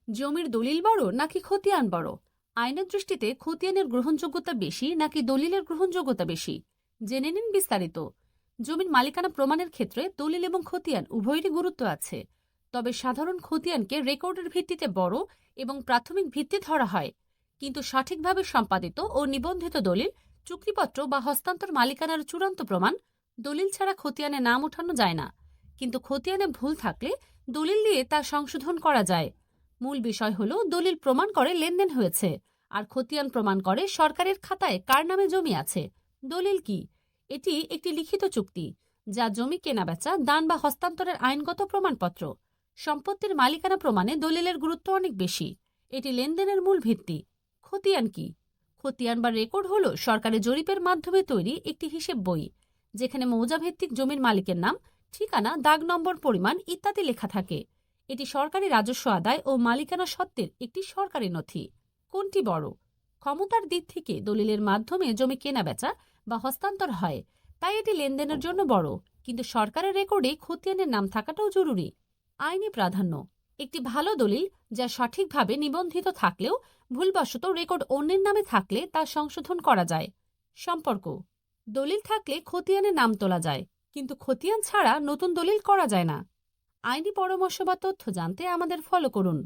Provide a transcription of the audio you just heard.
জমির দলিল বড় নাকি খতিয়ান বড়? আইনের দৃষ্টিতে খতিয়ানের গ্রহণযোগ্যতা বেশি নাকি দলিলের গ্রহণযোগ্যতা বেশি? জেনে নিন বিস্তারিত। জমির মালিকানা প্রমাণের ক্ষেত্রে দলিল এবং খতিয়ান উভয়েরই গুরুত্ব আছে। তবে সাধারণ খতিয়ানকে রেকর্ডের ভিত্তিতে বড় এবং প্রাথমিক ভিত্তি ধরা হয়, কিন্তু সঠিকভাবে সম্পাদিত ও নিবন্ধিত দলিল, চুক্তিপত্র বা হস্তান্তর মালিকানার চূড়ান্ত প্রমাণ। দলিল ছাড়া খতিয়ানে নাম ওঠানো যায় না, কিন্তু খতিয়ানে ভুল থাকলে দলিল দিয়ে তা সংশোধন করা যায়। মূল বিষয় হলো দলিল প্রমাণ করে লেনদেন হয়েছে, আর খতিয়ান প্রমাণ করে সরকারের খাতায় কার নামে জমি আছে। দলিল কি? এটি একটি লিখিত চুক্তি, যা জমি কেনাবেচা, দান বা হস্তান্তরের আইনগত প্রমাণপত্র। সম্পত্তির মালিকানা প্রমাণে দলিলের গুরুত্ব অনেক বেশি। এটি লেনদেনের মূল ভিত্তি। খতিয়ান কি? খতিয়ান বা রেকর্ড হলো সরকারি জরিপের মাধ্যমে তৈরি একটি হিসেব বই, যেখানে মৌজাভিত্তিক জমির মালিকের নাম, ঠিকানা, দাগ নম্বর, পরিমাণ ইত্যাদি লেখা থাকে। এটি সরকারি রাজস্ব আদায় ও মালিকানা সত্ত্বের একটি সরকারি নথি। কোনটি বড়? ক্ষমতার দিক থেকে দলিলের মাধ্যমে জমি কেনাবেচা বা হস্তান্তর হয়, তাই এটি লেনদেনের জন্য বড়, কিন্তু সরকারের রেকর্ডে খতিয়ানের নাম থাকাটাও জরুরি। আইনি প্রাধান্য: একটি ভালো দলিল যা সঠিকভাবে নিবন্ধিত থাকলেও ভুলবশত রেকর্ড অন্যের নামে থাকলে তা সংশোধন করা যায়। সম্পর্ক: দলিল থাকলে খতিয়ানে নাম তোলা যায়, কিন্তু খতিয়ান ছাড়া নতুন দলিল করা যায় না। আইনি পরামর্শ বা তথ্য জানতে আমাদের ফলো করুন।